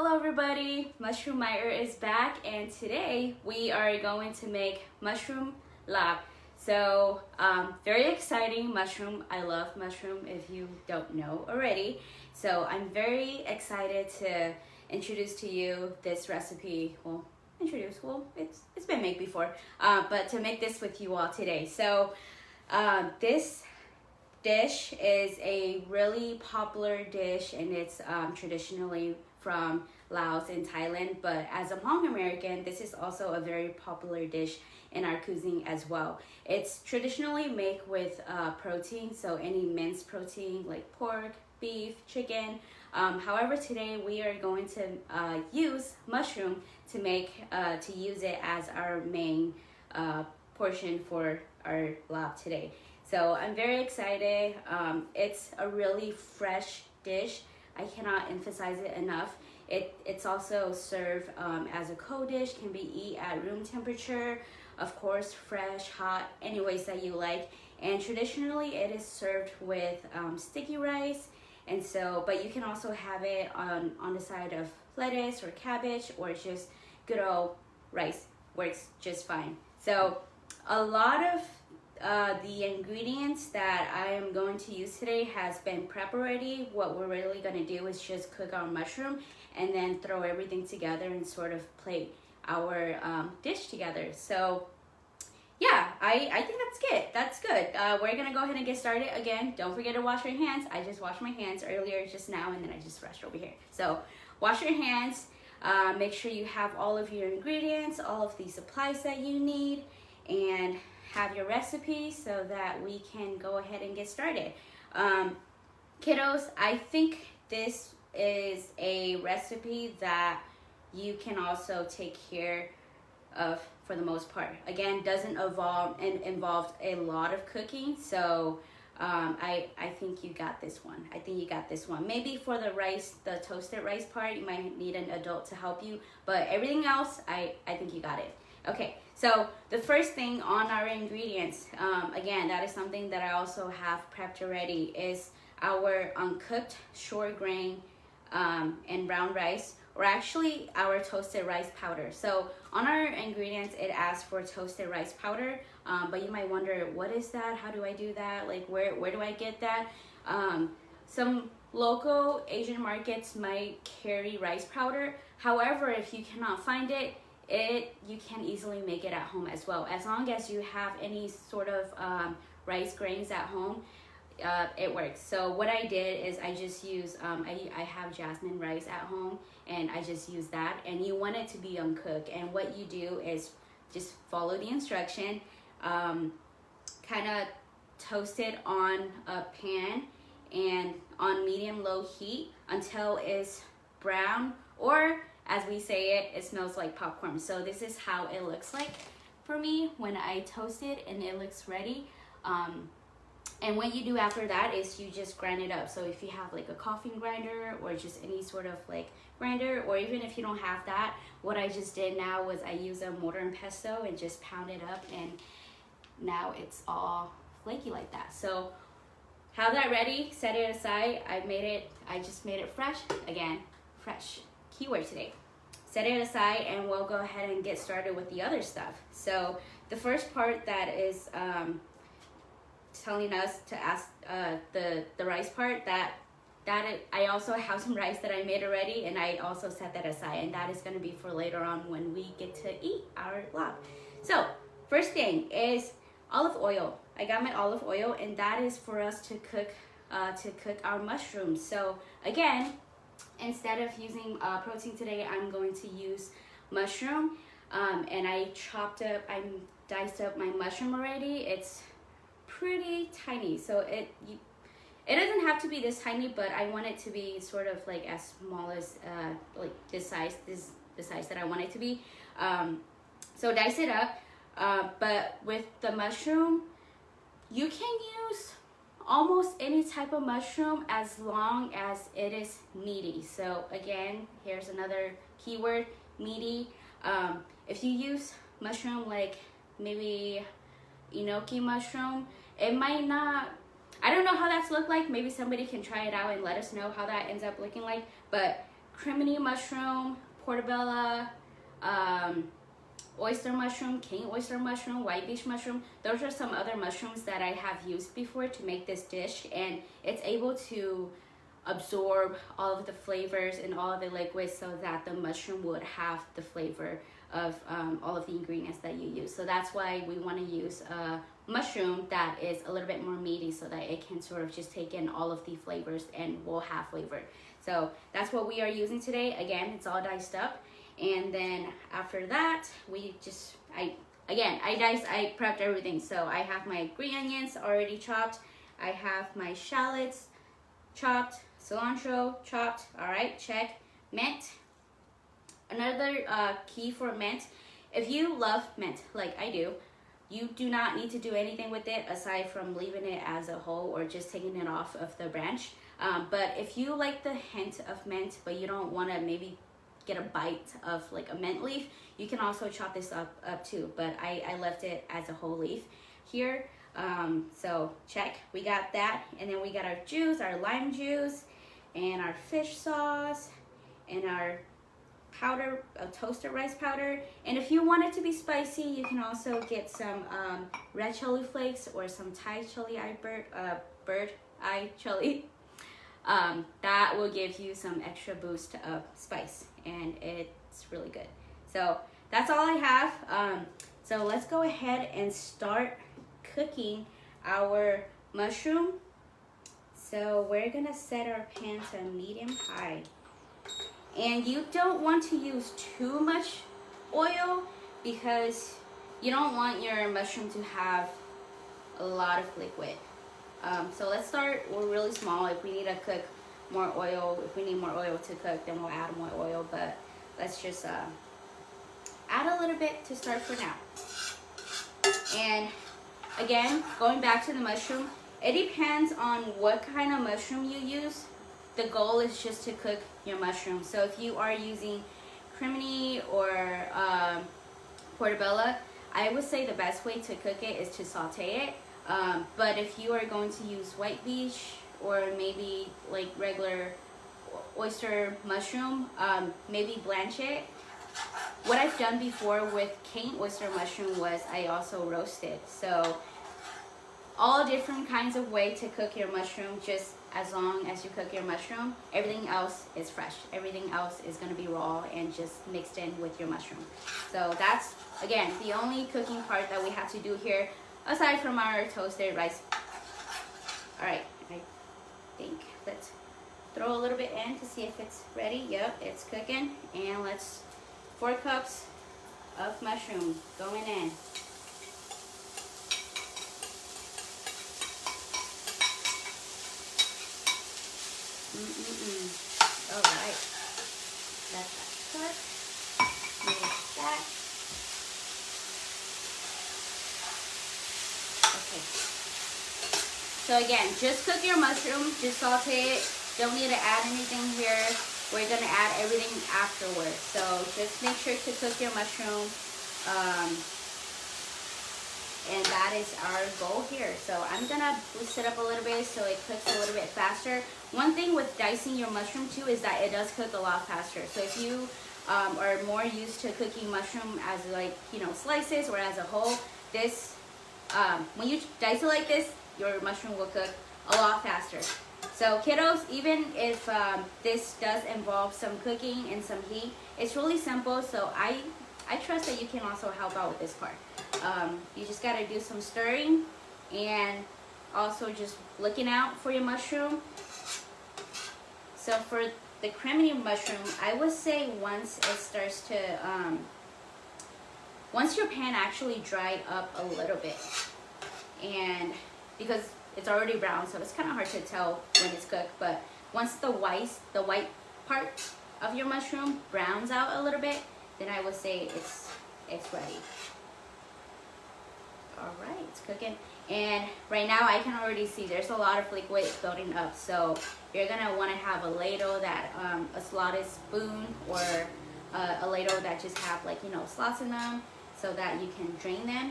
Hello everybody, Mushroom Mai Err is back, and today we are going to make mushroom Laab. So very exciting mushroom. I love mushroom if you don't know already. So I'm very excited to introduce to you this recipe. Well, it's been made before, but to make this with you all today. So this dish is a really popular dish, and it's traditionally from Laos and Thailand, but as a Hmong American, this is also a very popular dish in our cuisine as well. It's traditionally made with protein, so any minced protein like pork, beef, chicken. However, today we are going to use mushroom to use it as our main portion for our Laab today. So I'm very excited. It's a really fresh dish. I cannot emphasize it enough. It's also served as a cold dish, can be eaten at room temperature, of course, fresh, hot, any ways that you like. And traditionally it is served with sticky rice, and so, but you can also have it on the side of lettuce or cabbage, or just good old rice works just fine. So a lot of the ingredients that I am going to use today has been prepped already. What we're really going to do is just cook our mushroom and then throw everything together and sort of plate our dish together. So yeah, I think that's good. We're gonna go ahead and get started. Again, don't forget to wash your hands. I just washed my hands earlier just now, and then I just rushed over here. So wash your hands, make sure you have all of your ingredients, all of the supplies that you need, and have your recipe so that we can go ahead and get started. Kiddos, I think this is a recipe that you can also take care of for the most part. Again, doesn't involve a lot of cooking, so I think you got this one. I think you got this one. Maybe for the rice, the toasted rice part, you might need an adult to help you, but everything else, I think you got it. Okay, so the first thing on our ingredients, again, that is something that I also have prepped already, is our uncooked short grain and brown rice, or actually our toasted rice powder. So on our ingredients, it asks for toasted rice powder, but you might wonder, what is that? How do I do that? Like, where do I get that? Some local Asian markets might carry rice powder. However, if you cannot find it, you can easily make it at home as well. As long as you have any sort of rice grains at home, it works. So what I did is I just use, I have jasmine rice at home, and I just use that. And you want it to be uncooked. And what you do is just follow the instruction, kind of toast it on a pan and on medium-low heat until it's brown, or as we say it smells like popcorn. So this is how it looks like for me when I toast it and it looks ready. And what you do after that is you just grind it up. So if you have like a coffee grinder or just any sort of like grinder, or even if you don't have that, what I just did now was I use a mortar and pestle and just pound it up, and now it's all flaky like that. So have that ready, set it aside. I just made it fresh. Again, fresh, keyword today. Set it aside, and we'll go ahead and get started with the other stuff. So the first part that is telling us to ask the rice part, I also have some rice that I made already, and I also set that aside, and that is going to be for later on when we get to eat our Laab. So first thing is olive oil. I got my olive oil, and that is for us to cook our mushrooms. So again, instead of using protein today, I'm going to use mushroom, and I diced up my mushroom already. It's pretty tiny, so it doesn't have to be this tiny, but I want it to be sort of like as small as like the size that I want it to be. So dice it up, but with the mushroom, you can use almost any type of mushroom as long as it is meaty. So again, here's another keyword, meaty. If you use mushroom like maybe enoki mushroom, it might not, I don't know how that's look like. Maybe somebody can try it out and let us know how that ends up looking like. But criminy mushroom, portobello, oyster mushroom, king oyster mushroom, white beach mushroom. Those are some other mushrooms that I have used before to make this dish, and it's able to absorb all of the flavors and all of the liquids so that the mushroom would have the flavor of all of the ingredients that you use. So that's why we want to use a mushroom that is a little bit more meaty so that it can sort of just take in all of the flavors and will have flavor. So that's what we are using today. Again, it's all diced up. And then after that, we just, I prepped everything. So I have my green onions already chopped. I have my shallots chopped, cilantro chopped. All right, check. Mint. Another key for mint, if you love mint like I do, you do not need to do anything with it aside from leaving it as a whole or just taking it off of the branch. But if you like the hint of mint, but you don't want to maybe get a bite of like a mint leaf, you can also chop this up too. But I left it as a whole leaf here. So check, we got that. And then we got our juice, our lime juice, and our fish sauce, and our powder, toasted rice powder. And if you want it to be spicy, you can also get some red chili flakes or some Thai chili bird eye chili. That will give you some extra boost of spice, and it's really good. So that's all I have. So let's go ahead and start cooking our mushroom. So we're gonna set our pan to medium high. And you don't want to use too much oil because you don't want your mushroom to have a lot of liquid. So let's start, we're really small. If we need to cook more oil, if we need more oil to cook, then we'll add more oil. But let's just add a little bit to start for now. And again, going back to the mushroom, it depends on what kind of mushroom you use. The goal is just to cook your mushroom. So if you are using criminy or portobello, I would say the best way to cook it is to saute it. But if you are going to use white beach or maybe like regular oyster mushroom, maybe blanch it. What I've done before with cane oyster mushroom was I also roast it. So all different kinds of way to cook your mushroom, just as long as you cook your mushroom. Everything else is fresh. Everything else is going to be raw and just mixed in with your mushroom. So that's, again, the only cooking part that we have to do here, aside from our toasted rice. All right, I think let's throw a little bit in to see if it's ready. Yep, it's cooking. And let's 4 cups of mushroom going in. All right, that's that cooked. Move that. Okay. So again, just cook your mushroom, just saute it. Don't need to add anything here. We're gonna add everything afterwards. So just make sure to cook your mushroom. And that is our goal here. So I'm gonna boost it up a little bit so it cooks a little bit faster. One thing with dicing your mushroom too is that it does cook a lot faster. So if you are more used to cooking mushroom as like, you know, slices or as a whole, this, when you dice it like this, your mushroom will cook a lot faster. So kiddos, even if this does involve some cooking and some heat, it's really simple. So I trust that you can also help out with this part. You just gotta do some stirring and also just looking out for your mushroom. So for the criminy mushroom, I would say once it starts to, once your pan actually dried up a little bit, and because it's already brown, so it's kind of hard to tell when it's cooked, but once the white part of your mushroom browns out a little bit, then I would say it's ready. All right, it's cooking. And right now I can already see there's a lot of liquid building up. So you're gonna wanna have a ladle that, a slotted spoon or a ladle that just have like, you know, slots in them so that you can drain them.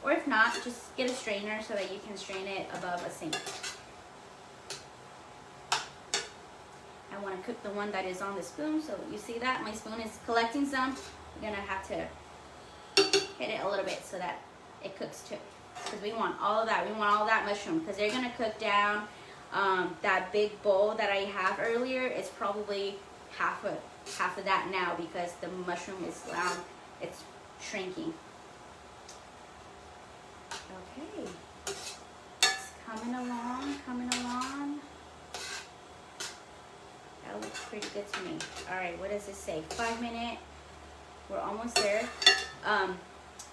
Or if not, just get a strainer so that you can strain it above a sink. And want to cook the one that is on the spoon. So you see that my spoon is collecting some. You're gonna have to hit it a little bit so that it cooks too, because we want all of that. We want all that mushroom because they're gonna cook down. That big bowl that I have earlier, it's probably half of that now because the mushroom is round. It's shrinking. Okay, it's coming along, coming along. That looks pretty good to me. All right, what does it say? 5 minutes. We're almost there.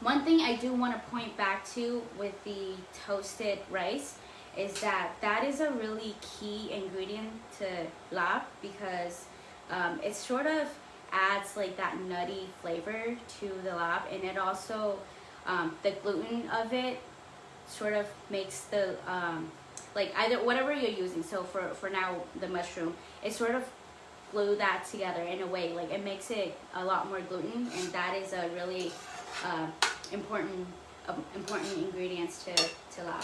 One thing I do want to point back to with the toasted rice is that that is a really key ingredient to Laab, because it sort of adds like that nutty flavor to the Laab, and it also the gluten of it sort of makes the like either whatever you're using. So for now the mushroom, it sort of glue that together in a way, like it makes it a lot more gluten, and that is a really important ingredients to Laab.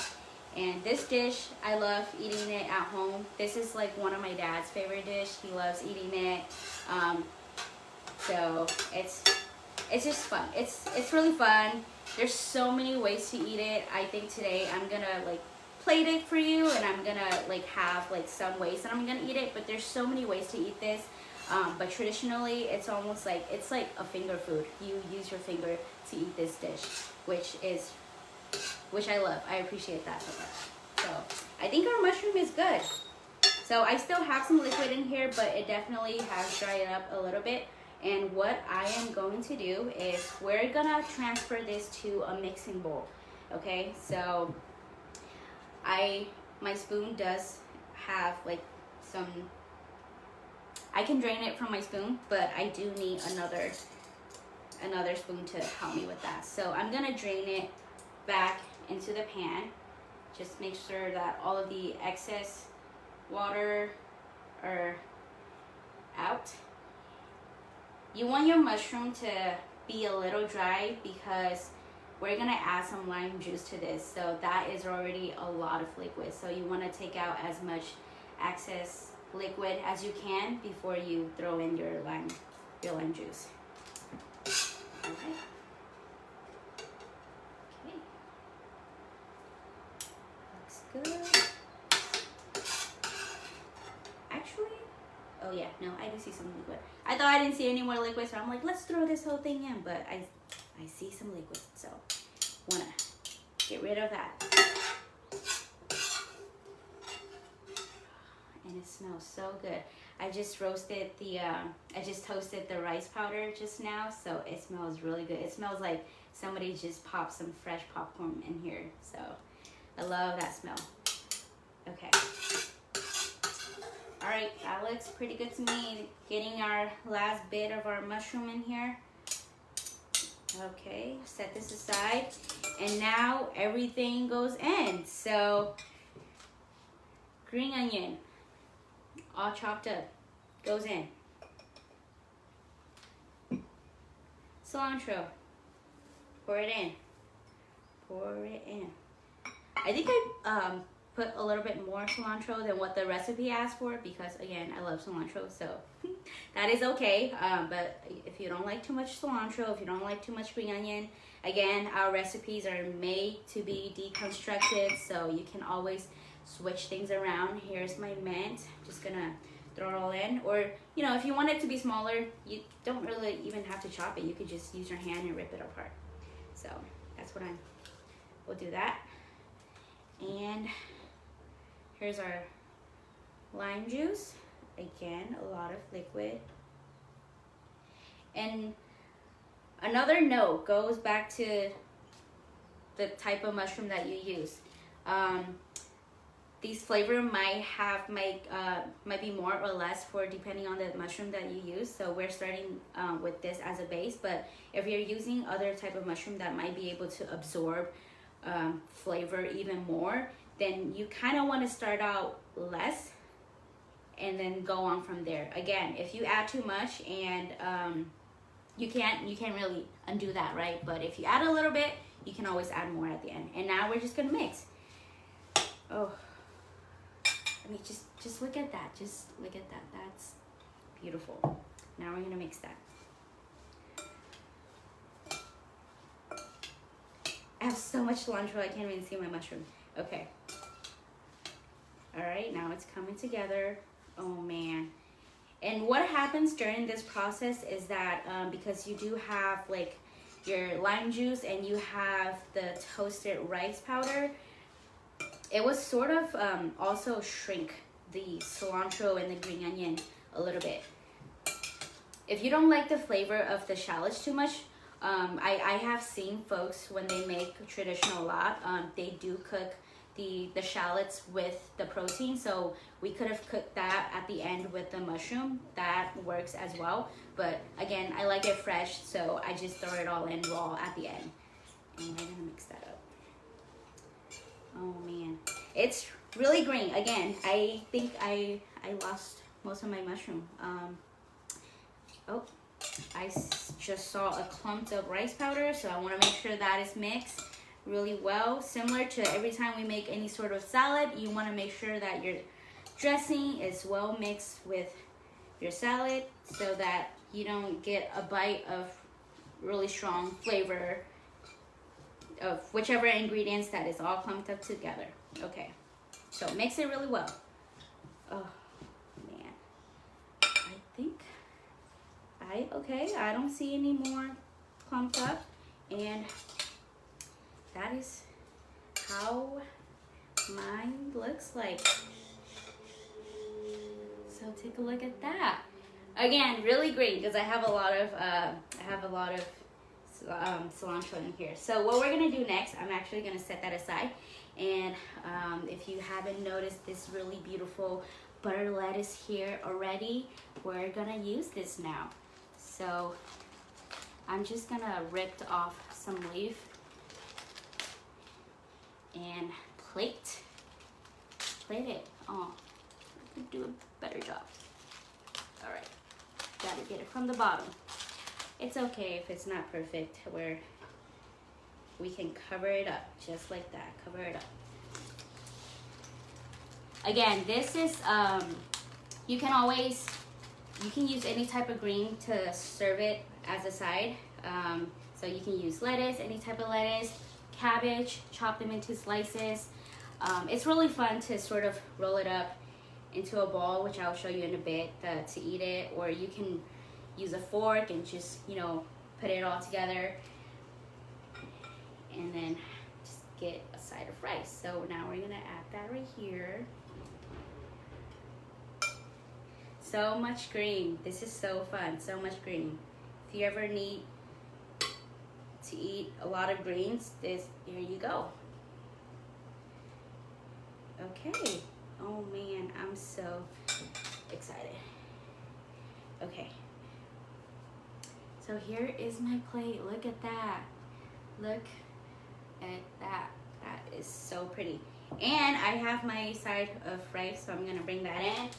And this dish, I love eating it at home. This is like one of my dad's favorite dish. He loves eating it. So it's just fun. It's really fun. There's so many ways to eat it. I think today I'm gonna like plate it for you, and I'm gonna like have like some ways that I'm gonna eat it. But there's so many ways to eat this. But traditionally, it's almost like it's like a finger food. You use your finger to eat this dish, which I love. I appreciate that so much. So I think our mushroom is good. So I still have some liquid in here, but it definitely has dried up a little bit. And what I am going to do is we're gonna transfer this to a mixing bowl. Okay, so my spoon does have like some, I can drain it from my spoon, but I do need another spoon to help me with that. So I'm gonna drain it back into the pan. Just make sure that all of the excess water are out. You want your mushroom to be a little dry because we're gonna add some lime juice to this. So that is already a lot of liquid. So you wanna take out as much excess liquid as you can before you throw in your lime juice. Okay. Good. Actually, oh yeah, no, I do see some liquid. I thought I didn't see any more liquid, so I'm like, let's throw this whole thing in, but I see some liquid, so wanna get rid of that. And it smells so good. I just roasted the, I just toasted the rice powder just now, so it smells really good. It smells like somebody just popped some fresh popcorn in here, so I love that smell. Okay. All right, that looks pretty good to me. Getting our last bit of our mushroom in here. Okay, set this aside. And now everything goes in. So, green onion, all chopped up, goes in. Cilantro, pour it in. Pour it in. I think I put a little bit more cilantro than what the recipe asked for because, again, I love cilantro, so that is okay. But if you don't like too much cilantro, if you don't like too much green onion, again, our recipes are made to be deconstructed, so you can always switch things around. Here's my mint. I'm just gonna throw it all in. Or, you know, if you want it to be smaller, you don't really even have to chop it. You could just use your hand and rip it apart. So that's what we'll do that. And here's our lime juice. Again, a lot of liquid. And another note goes back to the type of mushroom that you use. These flavor might be more or less for depending on the mushroom that you use. So we're starting with this as a base, but if you're using other type of mushroom that might be able to absorb flavor even more, then you kind of want to start out less and then go on from there. Again, if you add too much and you can't really undo that, right? But if you add a little bit, you can always add more at the end. And now we're just gonna mix. Oh, I mean, just look at that. Just look at that. That's beautiful. Now we're gonna mix that. I have so much cilantro, I can't even see my mushroom. Okay. All right, now it's coming together. Oh man. And what happens during this process is that because you do have like your lime juice and you have the toasted rice powder, it will sort of also shrink the cilantro and the green onion a little bit. If you don't like the flavor of the shallots too much, I have seen folks when they make traditional Laab, they do cook the shallots with the protein. So we could have cooked that at the end with the mushroom. That works as well. But again, I like it fresh, so I just throw it all in raw at the end. And we're gonna mix that up. Oh man, it's really green. Again, I think I lost most of my mushroom. Oh, I just saw a clump of rice powder, so I want to make sure that is mixed really well. Similar to every time we make any sort of salad, you want to make sure that your dressing is well mixed with your salad so that you don't get a bite of really strong flavor of whichever ingredients that is all clumped up together. Okay, so mix it really well. Oh man, I think okay, I don't see any more clumped up, and that is how mine looks like. So take a look at that. Again, really green because I have a lot of cilantro in here. So what we're gonna do next, I'm actually gonna set that aside, and if you haven't noticed this really beautiful butter lettuce here already, we're gonna use this now. So I'm just gonna rip off some leaf and plate it. Oh, I could do a better job. All right, gotta get it from the bottom. It's okay if it's not perfect, where we can cover it up just like that. Cover it up. Again, this is you can use any type of green to serve it as a side. So you can use lettuce, any type of lettuce, cabbage, chop them into slices. It's really fun to sort of roll it up into a ball, which I'll show you in a bit, to eat it, or you can use a fork and just, you know, put it all together and then just get a side of rice. So now we're gonna add that right here. So much green. This is so fun, so much green. If you ever need to eat a lot of greens, here you go. Okay. Oh man, I'm so excited. Okay. So here is my plate. Look at that. Look at that. That is so pretty. And I have my side of rice, so I'm gonna bring that in.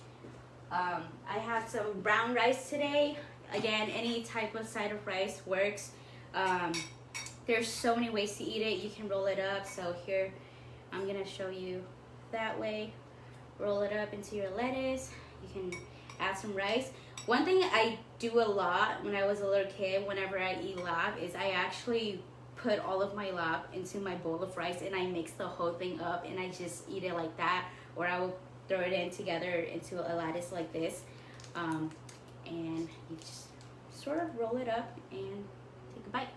I have some brown rice today. Again, any type of side of rice works. There's so many ways to eat it. You can roll it up. So here, I'm gonna show you that way. Roll it up into your lettuce. You can add some rice. One thing I do a lot when I was a little kid, whenever I eat Laab, is I actually put all of my Laab into my bowl of rice and I mix the whole thing up and I just eat it like that, or I will throw it in together into a lattice like this, and you just sort of roll it up and take a bite.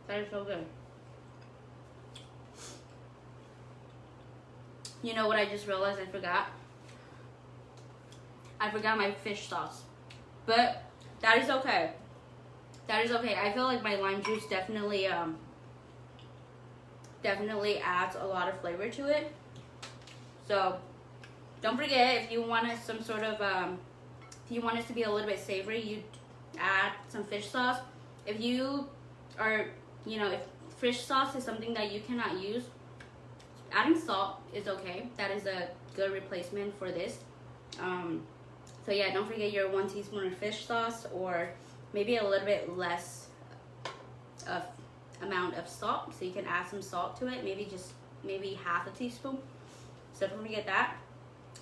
That is so good. You know what I just realized I forgot? I forgot my fish sauce. But that is okay. That is okay. I feel like my lime juice definitely adds a lot of flavor to it. So don't forget, if you want it some sort of if you want it to be a little bit savory, you add some fish sauce. If you are, you know, if fish sauce is something that you cannot use, adding salt is okay. That is a good replacement for this. So yeah, don't forget your 1 teaspoon of fish sauce, or maybe a little bit less of amount of salt, so you can add some salt to it, maybe half a teaspoon. So don't forget that.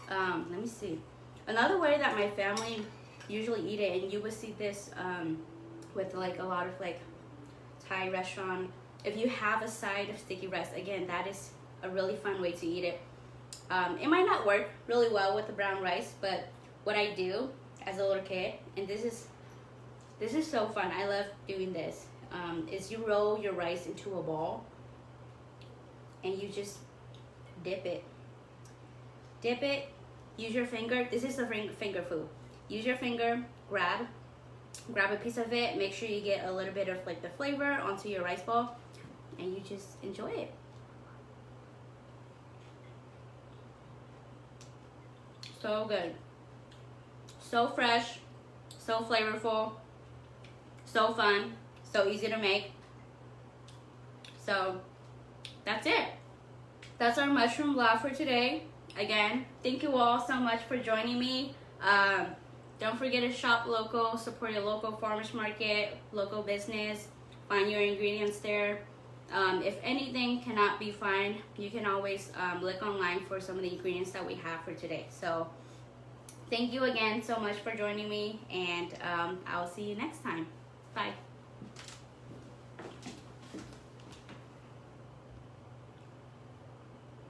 Let me see. Another way that my family usually eat it, and you would see this with like a lot of like Thai restaurant, if you have a side of sticky rice, again, that is a really fun way to eat it. It might not work really well with the brown rice, but what I do as a little kid, and this is so fun, I love doing this, is you roll your rice into a ball and you just dip it. Use your finger. This is a finger food. Use your finger, grab a piece of it, make sure you get a little bit of like the flavor onto your rice ball, and you just enjoy it. So good, so fresh, so flavorful, so fun, so easy to make. So that's it. That's our mushroom Laab for today. Again, thank you all so much for joining me. Don't forget to shop local, support your local farmers market, local business, find your ingredients there. If anything cannot be found, you can always look online for some of the ingredients that we have for today. So thank you again so much for joining me, and I'll see you next time. Bye.